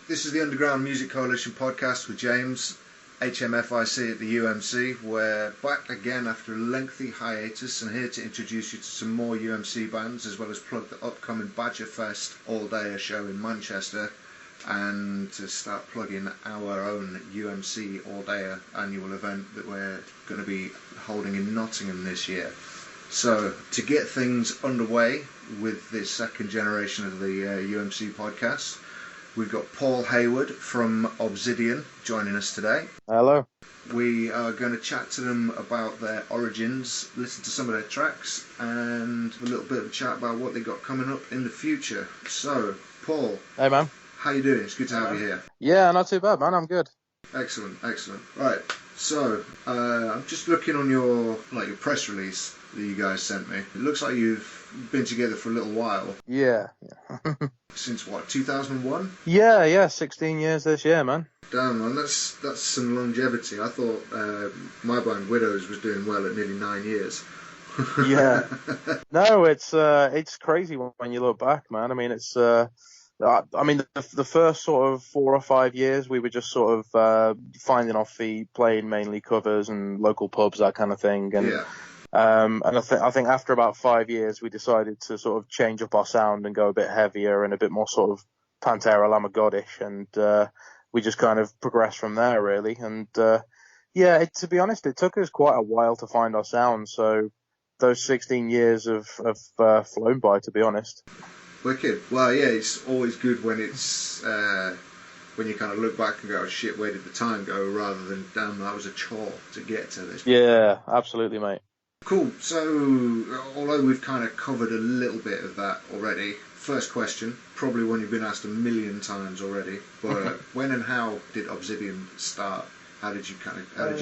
This is the Underground Music Coalition podcast with James, HMFIC at the UMC. We're back again after a lengthy hiatus and here to introduce you to some more UMC bands, as well as plug the upcoming Badger Fest all-day show in Manchester, and to start plugging our own UMC all-day annual event that we're going to be holding in Nottingham this year. So, to get things underway with this second generation of the UMC podcast, we've got Paul Hayward from Obzidian joining us today. Hello. We are going to chat to them about their origins, listen to some of their tracks, and a little bit of a chat about what they got coming up in the future. So, Paul. Hey, man. How you doing? It's good to have you here. Yeah, not too bad, man. I'm good. Excellent. Right. So, I'm just looking on your press release that you guys sent me. It looks like you've been together for a little while. Yeah. Since what, 2001? Yeah, 16 years this year, man. Damn, man, that's some longevity. I thought my band Widows was doing well at nearly 9 years. Yeah. No, it's crazy when you look back, man. I mean, the first sort of 4 or 5 years, we were just sort of finding our feet, playing mainly covers and local pubs, that kind of thing. And yeah. And I think after about 5 years, we decided to sort of change up our sound and go a bit heavier and a bit more sort of Pantera Lamb of God-ish, and we just kind of progressed from there, really. And to be honest, it took us quite a while to find our sound. So those 16 years have flown by, to be honest. Wicked. Well, yeah, it's always good when it's when you kind of look back and go, oh, shit, where did the time go? Rather than, damn, that was a chore to get to this. Yeah, absolutely, mate. Cool. So, although we've kind of covered a little bit of that already, first question, probably one you've been asked a million times already, but when and how did Obzidian start? How did you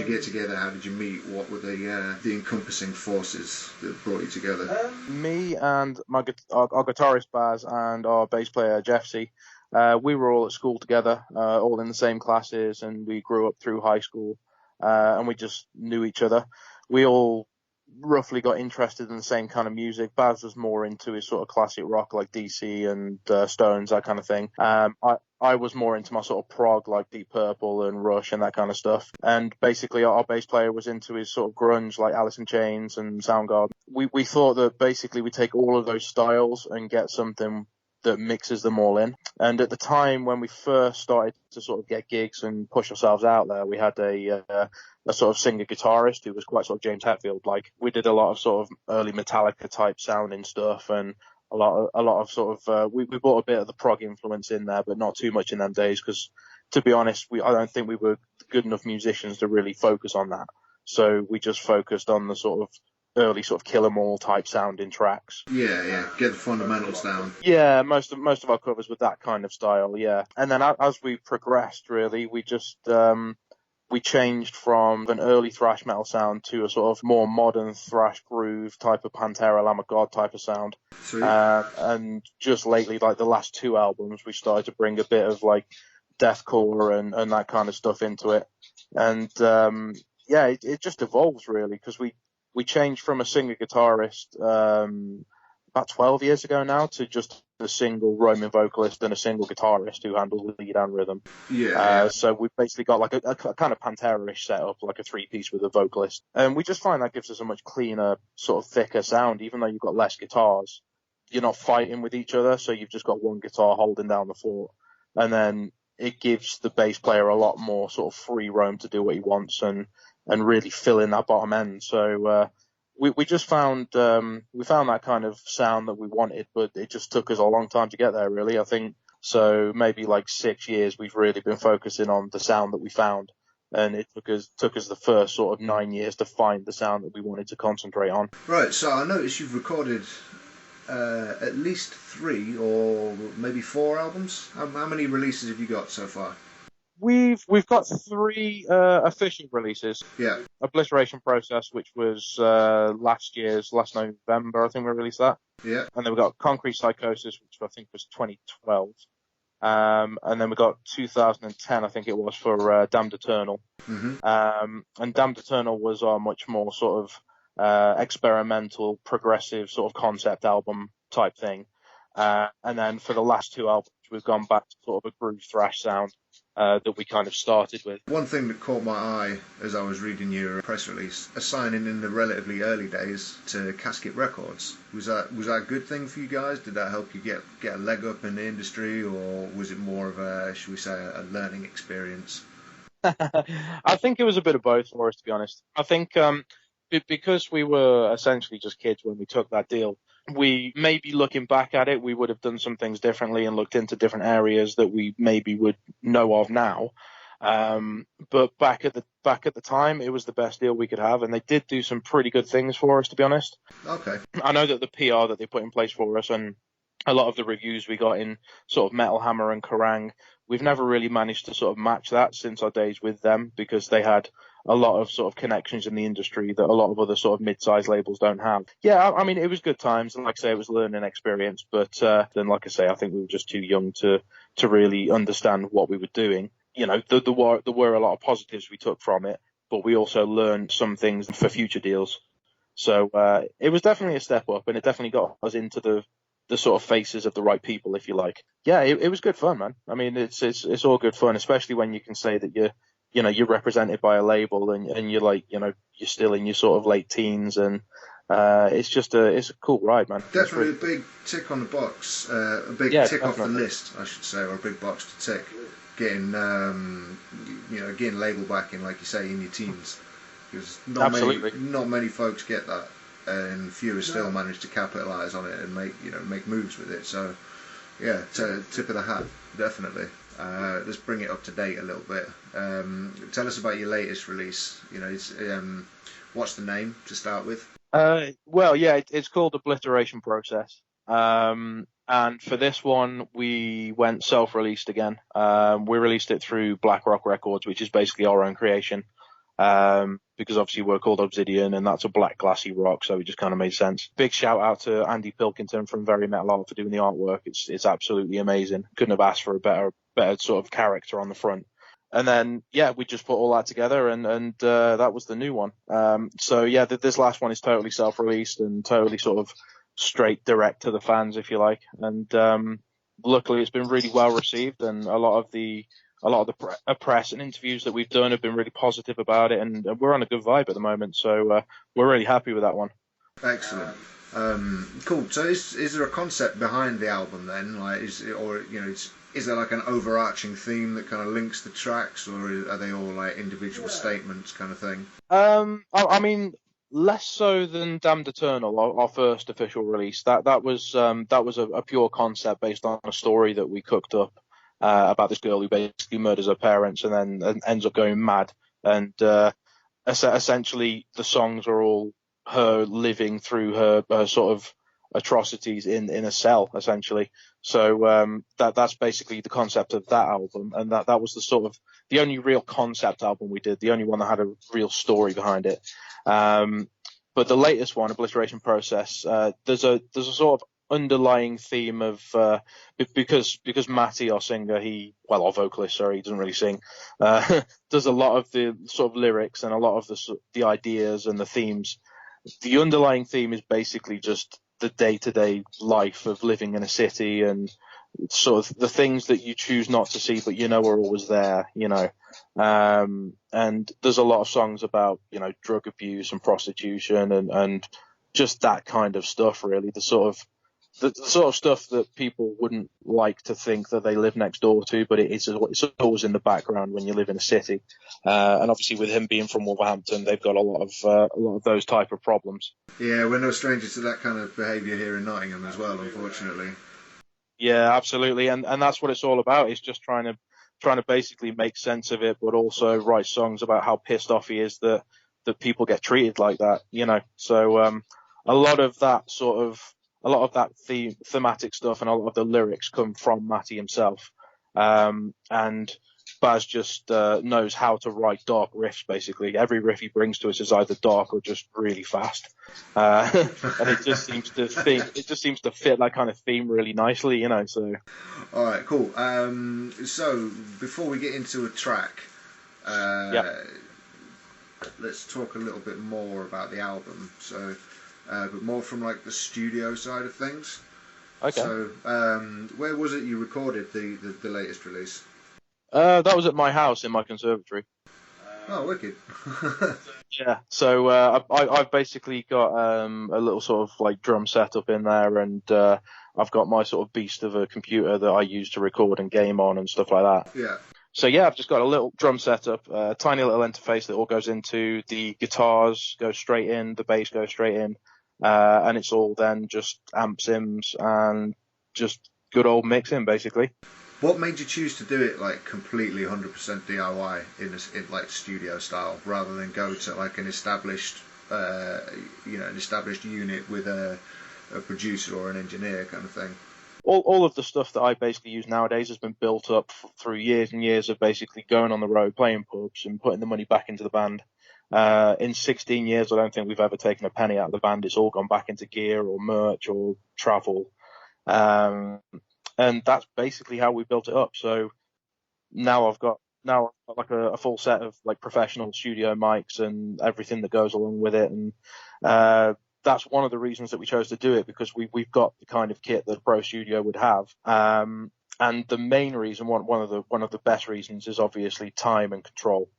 get together? How did you meet? What were the encompassing forces that brought you together? Me and our guitarist Baz and our bass player Jeffsy, we were all at school together, all in the same classes, and we grew up through high school, and we just knew each other. We all roughly got interested in the same kind of music. Baz was more into his sort of classic rock like DC and Stones, that kind of thing. I was more into my sort of prog like Deep Purple and Rush and that kind of stuff. And basically our bass player was into his sort of grunge like Alice in Chains and Soundgarden. We thought that basically we take all of those styles and get something that mixes them all in. And at the time when we first started to sort of get gigs and push ourselves out there, we had a sort of singer-guitarist who was quite sort of James Hetfield. Like, we did a lot of sort of early Metallica type sounding stuff, and a lot of sort of we brought a bit of the prog influence in there, but not too much in them days, because to be honest, I don't think we were good enough musicians to really focus on that. So we just focused on the sort of early sort of Kill 'Em All type sounding tracks. Yeah, get the fundamentals down. Yeah, most of our covers were that kind of style, yeah. And then as we progressed, really, we just we changed from an early thrash metal sound to a sort of more modern thrash groove type of Pantera Lamb of God type of sound. Sweet. And just lately, like the last 2 albums, we started to bring a bit of like deathcore and that kind of stuff into it. And it just evolves really, because we changed from a singer-guitarist about 12 years ago now to just a single roaming vocalist and a single guitarist who handles the lead and rhythm. Yeah. So we've basically got like a kind of Pantera-ish setup, like a 3-piece with a vocalist. And we just find that gives us a much cleaner, sort of thicker sound, even though you've got less guitars. You're not fighting with each other, so you've just got one guitar holding down the fort. And then it gives the bass player a lot more sort of free roam to do what he wants and really fill in that bottom end. So we just found that kind of sound that we wanted, but it just took us a long time to get there, really. I think so maybe like 6 years we've really been focusing on the sound that we found, and it took us the first sort of 9 years to find the sound that we wanted to concentrate on. Right, so I noticed you've recorded at least 3 or maybe 4 albums. How many releases have you got so far? We've got 3 official releases. Yeah. Obliteration Process, which was last November, I think we released that. Yeah. And then we got Concrete Psychosis, which I think was 2012. And then we got 2010, I think it was, for Damned Eternal. Mm-hmm. And Damned Eternal was our much more sort of experimental, progressive sort of concept album type thing. And then for the last 2 albums, we've gone back to sort of a groove thrash sound that we kind of started with. One thing that caught my eye as I was reading your press release, a signing in the relatively early days to Casket Records. Was that a good thing for you guys? Did that help you get a leg up in the industry, or was it more of a, should we say, a learning experience? I think it was a bit of both for us, to be honest. I think because we were essentially just kids when we took that deal, we maybe looking back at it, we would have done some things differently and looked into different areas that we maybe would know of now. But back at the time, it was the best deal we could have, and they did do some pretty good things for us, to be honest. Okay. I know that the PR that they put in place for us and a lot of the reviews we got in sort of Metal Hammer and Kerrang, we've never really managed to sort of match that since our days with them, because they had a lot of sort of connections in the industry that a lot of other sort of mid-sized labels don't have. Yeah, I mean, it was good times, and like I say, it was a learning experience, but then, like I say, I think we were just too young to really understand what we were doing. You know, there were a lot of positives we took from it, but we also learned some things for future deals. So it was definitely a step up, and it definitely got us into the sort of faces of the right people, if you like. Yeah, it was good fun, man. I mean, it's all good fun, especially when you can say that you're represented by a label and you're like, you're still in your sort of late teens, and it's a cool ride, man. Definitely a big tick on the box, a big tick off the list, I should say, or a big box to tick. Getting getting label backing, like you say, in your teens, because not many folks get that, and fewer still manage to capitalise on it and make moves with it. So yeah, tip of the hat, definitely. Let's bring it up to date a little bit. Tell us about your latest release. What's the name to start with? Well, yeah, it's called Obliteration Process. And for this one, we went self-released again. We released it through Black Rock Records, which is basically our own creation. Because obviously we're called Obzidian, and that's a black glassy rock, so it just kind of made sense. Big shout out to Andy Pilkington from Very Metal Art for doing the artwork. It's absolutely amazing. Couldn't have asked for a better sort of character on the front. And then, yeah, we just put all that together, and that was the new one. So yeah, this last one is totally self-released and totally sort of straight direct to the fans, if you like. And luckily it's been really well received, and a lot of the press and interviews that we've done have been really positive about it, and we're on a good vibe at the moment, so we're really happy with that one. Excellent. Cool. So is there a concept behind the album then? Like, is there like an overarching theme that kind of links the tracks, or are they all like individual statements kind of thing? I mean, less so than Damned Eternal, our first official release. That was a pure concept based on a story that we cooked up about this girl who basically murders her parents and then ends up going mad. And essentially, the songs are all her living through her sort of atrocities in a cell, essentially. So that's basically the concept of that album, and that was the only real concept album we did, the only one that had a real story behind it. But the latest one, Obliteration Process, there's a sort of underlying theme of because Matty, our singer, our vocalist, sorry, he doesn't really sing, does a lot of the sort of lyrics and a lot of the ideas and the themes. The underlying theme is basically just the day-to-day life of living in a city, and sort of the things that you choose not to see but are always there, and there's a lot of songs about drug abuse and prostitution and just that kind of stuff, really. The sort of stuff that people wouldn't like to think that they live next door to, but it's always in the background when you live in a city. And obviously, with him being from Wolverhampton, they've got a lot of those type of problems. Yeah, we're no strangers to that kind of behaviour here in Nottingham as well, unfortunately. Yeah, absolutely, and that's what it's all about. It's just trying to basically make sense of it, but also write songs about how pissed off he is that people get treated like that. So a lot of that thematic stuff and a lot of the lyrics come from Matty himself. And Baz just knows how to write dark riffs, basically. Every riff he brings to us is either dark or just really fast. And it just seems to fit that kind of theme really nicely, so. All right, cool. So before we get into a track, let's talk a little bit more about the album. So, but more from like the studio side of things. Okay. So, where was it you recorded the latest release? That was at my house in my conservatory. Oh, wicked. Yeah, so I've basically got a little sort of like drum setup in there, and I've got my sort of beast of a computer that I use to record and game on and stuff like that. Yeah. So yeah, I've just got a little drum setup, a tiny little interface that all goes into the guitars, goes straight in, the bass goes straight in, and it's all then just amp sims and just good old mixing basically. What made you choose to do it like completely 100% DIY in like studio style, rather than go to like an established, an established unit with a producer or an engineer kind of thing? All of the stuff that I basically use nowadays has been built up through years and years of basically going on the road, playing pubs, and putting the money back into the band. In 16 years, I don't think we've ever taken a penny out of the band. It's all gone back into gear or merch or travel. And that's basically how we built it up. So now I've got like a full set of like professional studio mics and everything that goes along with it. And that's one of the reasons that we chose to do it, because we've got the kind of kit that a pro studio would have. And the main reason, one of the best reasons, is obviously time and control.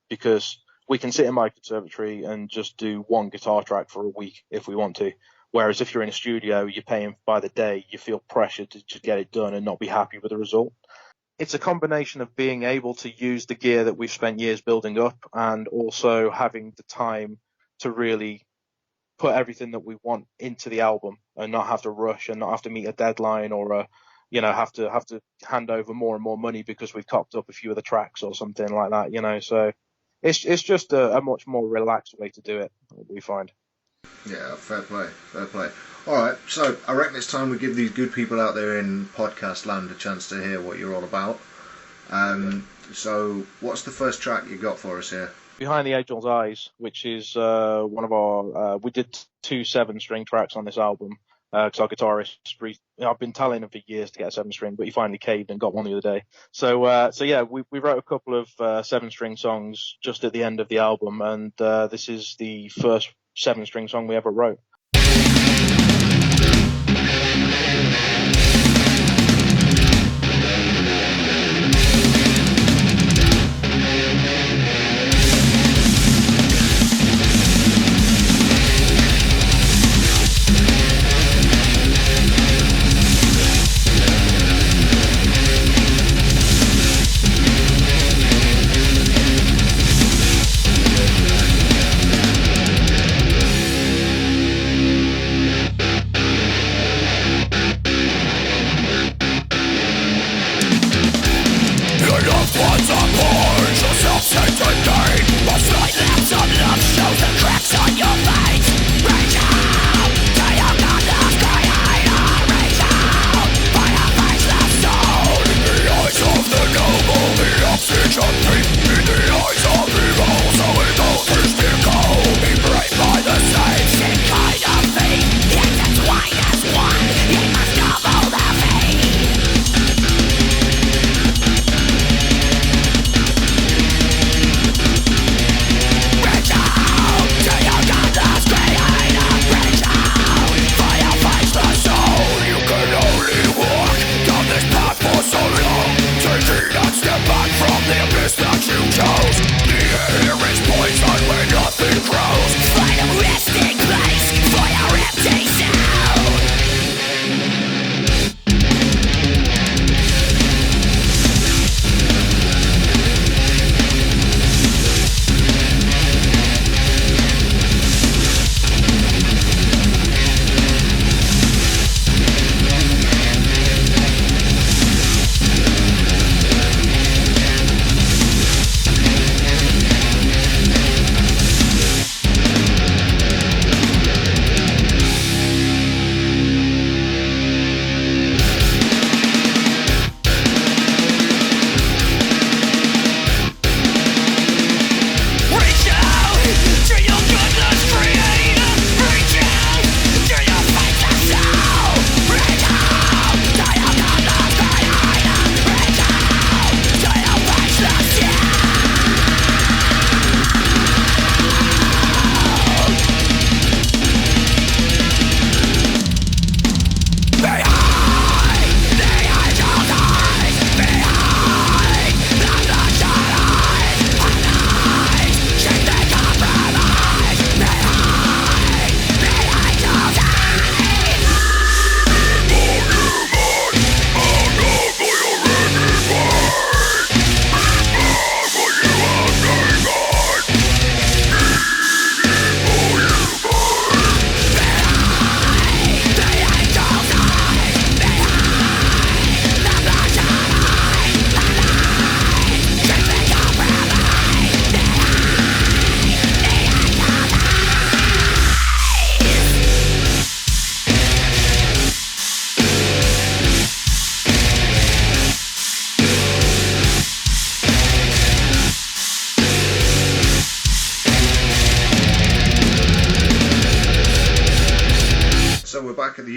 Because we can sit in my conservatory and just do one guitar track for a week if we want to. Whereas if you're in a studio, you're paying by the day, you feel pressure to just get it done and not be happy with the result. It's a combination of being able to use the gear that we've spent years building up, and also having the time to really put everything that we want into the album and not have to rush and not have to meet a deadline or have to hand over more and more money because we've copped up a few of the tracks or something like that, So it's just a much more relaxed way to do it, we find. Yeah, fair play. All right, so I reckon it's time we give these good people out there in podcast land a chance to hear what you're all about. So what's the first track you got for us here? Behind the Angel's Eyes, which is one of our... we did 2 7-string tracks on this album, because our guitarist... I've been telling him for years to get a 7-string, but he finally caved and got one the other day. So yeah, we wrote a couple of 7-string songs just at the end of the album, and this is the first 7-string song we ever wrote.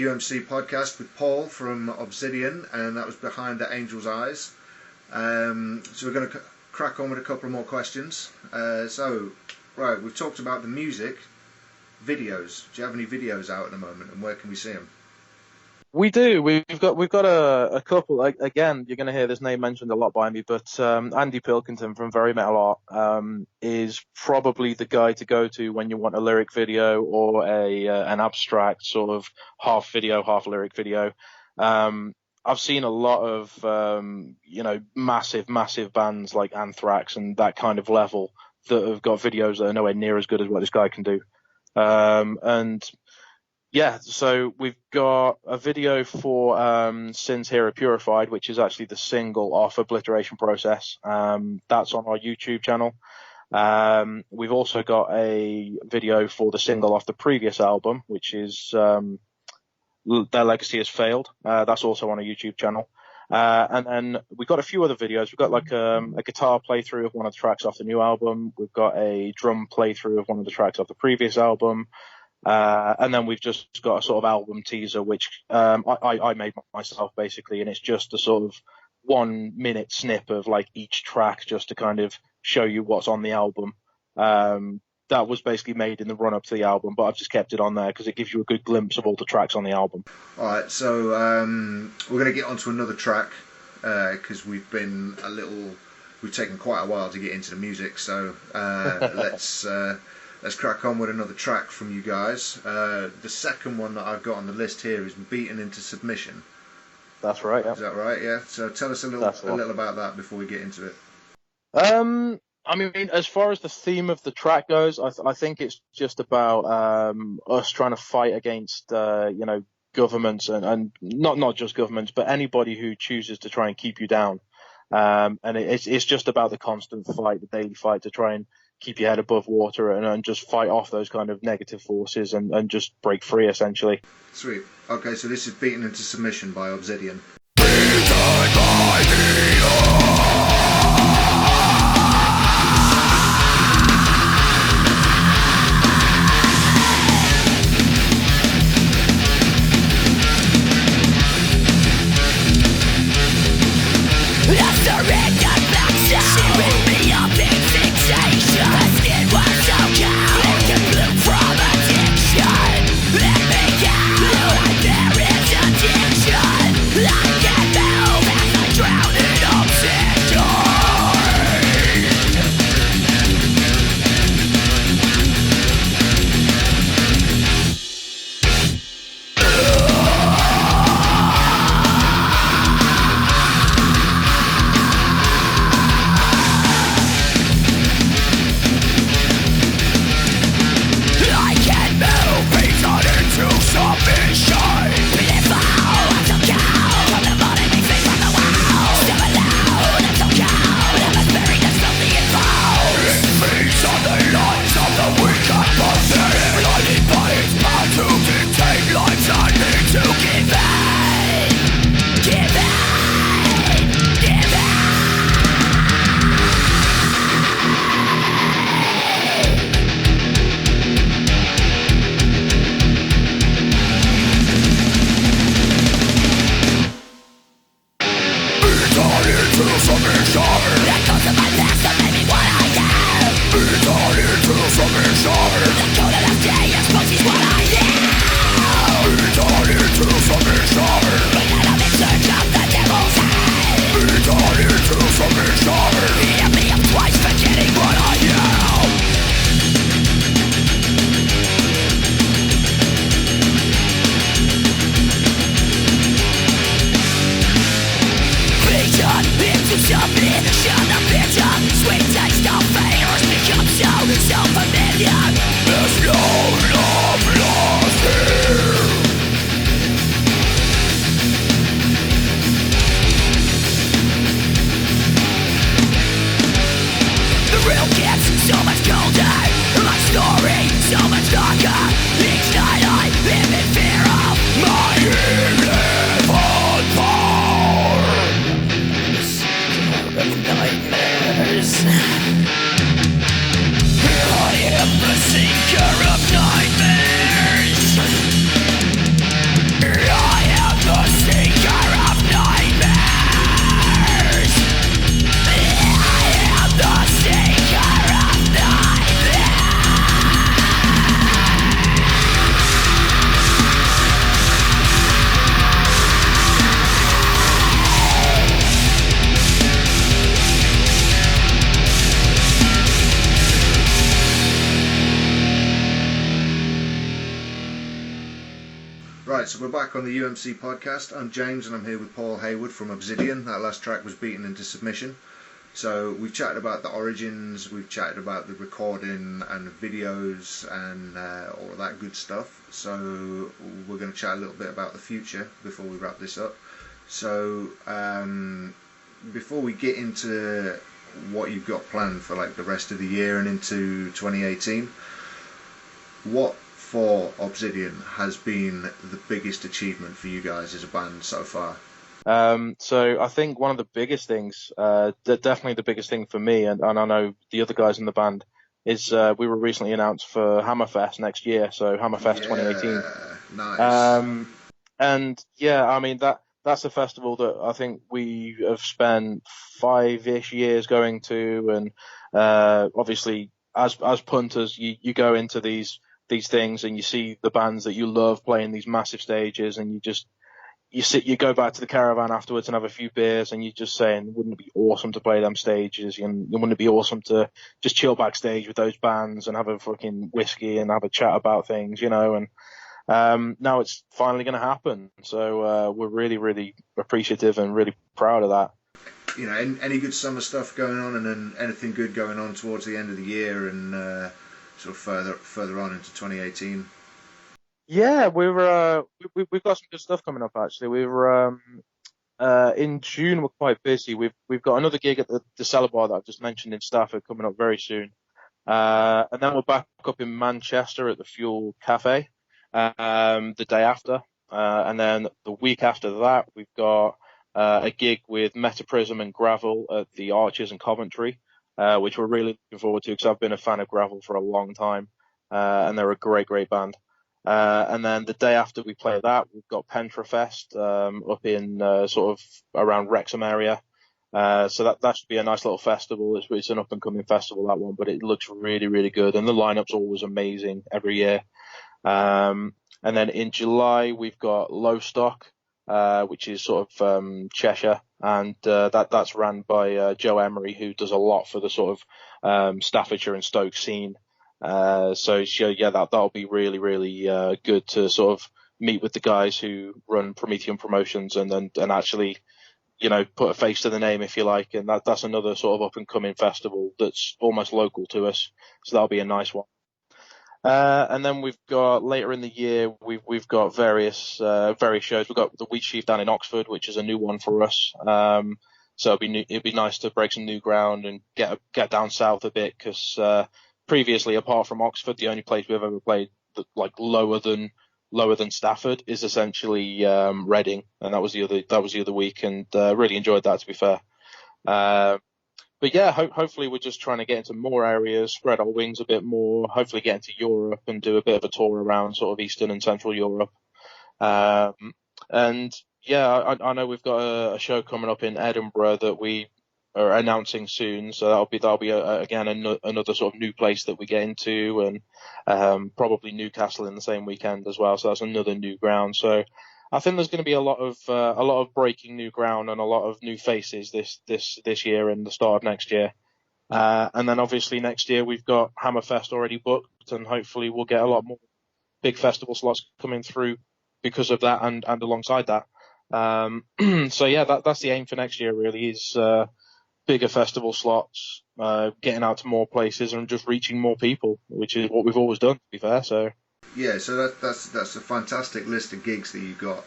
UMC Podcast with Paul from Obzidian, and that was Behind the Angel's Eyes. So we're going to crack on with a couple more questions. Right, we've talked about the music, videos. Do you have any videos out at the moment, and where can we see them? We do. We've got a couple. Like, again, you're going to hear this name mentioned a lot by me, but Andy Pilkington from Very Metal Art is probably the guy to go to when you want a lyric video or an abstract sort of half video, half lyric video. I've seen a lot of massive bands like Anthrax and that kind of level that have got videos that are nowhere near as good as what this guy can do. Yeah, so we've got a video for Sins Hero Purified, which is actually the single off Obliteration Process. That's on our YouTube channel. We've also got a video for the single off the previous album, which is Their Legacy Has Failed. That's also on our YouTube channel. And then we've got a few other videos. We've got like a guitar playthrough of one of the tracks off the new album. We've got a drum playthrough of one of the tracks off the previous album. And then we've just got a sort of album teaser, which I made myself basically, and it's just a sort of 1 minute snip of like each track just to kind of show you what's on the album. That was basically made in the run up to the album, but I've just kept it on there because it gives you a good glimpse of all the tracks on the album. All right, so we're going to get onto another track because we've taken quite a while to get into the music, so let's crack on with another track from you guys. The second one that I've got on the list here is Beaten into Submission. That's right, yeah. Is that right, yeah? So tell us a little about that before we get into it. I mean, as far as the theme of the track goes, I think it's just about us trying to fight against, governments and not just governments, but anybody who chooses to try and keep you down. And it's just about the constant fight, the daily fight to try and keep your head above water and just fight off those kind of negative forces and just break free, essentially. Sweet. Okay, so this is Beaten into Submission by Obzidian. Seeker of nightmares. so we're back on the UMC Podcast. I'm James and I'm here with Paul Hayward from Obzidian. That last track was beaten into submission. So we've chatted about the origins, we've chatted about the recording and the videos and all of that good stuff. So we're going to chat a little bit about the future before we wrap this up. So before we get into what you've got planned for like the rest of the year and into 2018, what for Obzidian has been the biggest achievement for you guys as a band so far? So I think one of the biggest things, definitely the biggest thing for me, and I know the other guys in the band, is we were recently announced for Hammerfest next year, so Hammerfest 2018. Nice. And yeah, I mean that's a festival that I think we have spent 5-ish years going to, and obviously as punters, you go into these things and you see the bands that you love playing these massive stages, and you go back to the caravan afterwards and have a few beers, and you're just saying, wouldn't it be awesome to play them stages? And wouldn't it be awesome to just chill backstage with those bands and have a fucking whiskey and have a chat about things, you know? And now it's finally going to happen. So we're really, really appreciative and really proud of that. You know, any good summer stuff going on, and then anything good going on towards the end of the year and sort of further on into 2018? Yeah, we've got some good stuff coming up actually. In June we're quite busy. We've got another gig at the Cellar Bar that I've just mentioned in Stafford coming up very soon. And then we're back up in Manchester at the Fuel Cafe the day after. And then the week after that we've got a gig with Metaprism and Gravel at the Arches in Coventry, which we're really looking forward to because I've been a fan of Gravel for a long time, and they're a great band. And then the day after we play that, we've got Pentrafest up in sort of around Wrexham area. So that should be a nice little festival. It's an up and coming festival, that one, but it looks really, really good, and the lineup's always amazing every year. And then in July we've got Lowstock, which is sort of Cheshire, and that's run by Joe Emery, who does a lot for the sort of Staffordshire and Stoke scene. So yeah, that'll be really, really good to sort of meet with the guys who run Promethean Promotions and actually, you know, put a face to the name, if you like. And that's another sort of up and coming festival that's almost local to us. So that'll be a nice one. And then we've got later in the year, we've got various shows. We've got the Wheat Sheaf down in Oxford, which is a new one for us. So it'd be nice to break some new ground and get down south a bit, because previously, apart from Oxford, the only place we've ever played like lower than Stafford is essentially Reading, and that was the other week, and really enjoyed that, to be fair. But yeah, hopefully we're just trying to get into more areas, spread our wings a bit more, hopefully get into Europe and do a bit of a tour around sort of Eastern and Central Europe. And yeah, I know we've got a show coming up in Edinburgh that we are announcing soon, so that'll be again another sort of new place that we get into, and probably Newcastle in the same weekend as well. So that's another new ground. So I think there's going to be a lot of breaking new ground and a lot of new faces this year and the start of next year. And then obviously next year we've got Hammerfest already booked, and hopefully we'll get a lot more big festival slots coming through because of that and alongside that. So yeah, that's the aim for next year really, is bigger festival slots, getting out to more places and just reaching more people, which is what we've always done, to be fair. So yeah, so that's a fantastic list of gigs that you've got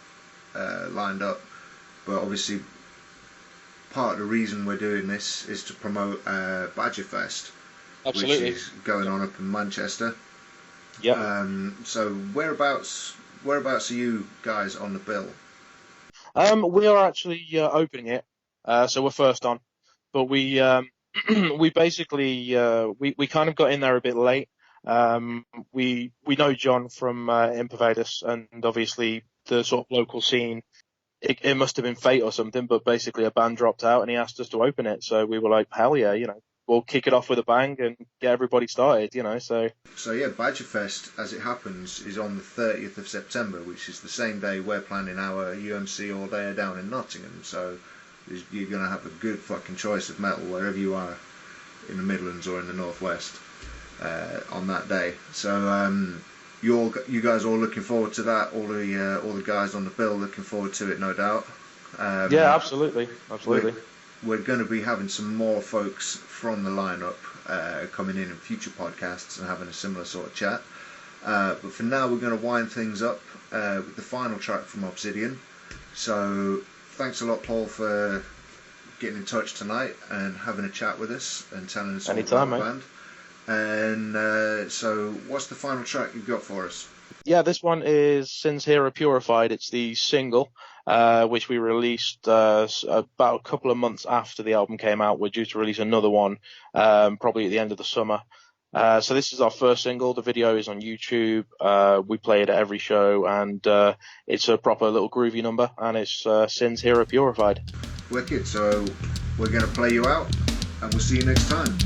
lined up. But obviously, part of the reason we're doing this is to promote Badgerfest, absolutely, which is going on up in Manchester. Yeah. So whereabouts are you guys on the bill? We are actually opening it, so we're first on. But we basically we kind of got in there a bit late. We know John from Impervatus, and obviously the sort of local scene. It must have been fate or something, but basically a band dropped out and he asked us to open it. So we were like, hell yeah, you know, we'll kick it off with a bang and get everybody started, you know. So yeah, Badgerfest, as it happens, is on the 30th of September, which is the same day we're planning our UMC All Day down in Nottingham. So you're going to have a good fucking choice of metal wherever you are in the Midlands or in the Northwest on that day. So you guys all looking forward to that. All the guys on the bill looking forward to it, no doubt. Yeah, absolutely. We're going to be having some more folks from the lineup coming in future podcasts and having a similar sort of chat. But for now, we're going to wind things up with the final track from Obzidian. So thanks a lot, Paul, for getting in touch tonight and having a chat with us and telling us all about the band. And so what's the final track you've got for us? Yeah, this one is Sins Here Are Purified. It's the single, which we released about a couple of months after the album came out. We're due to release another one probably at the end of the summer. So this is our first single. The video is on YouTube. We play it at every show, and it's a proper little groovy number, and it's Sins Here Are Purified. Wicked. So we're going to play you out, and we'll see you next time.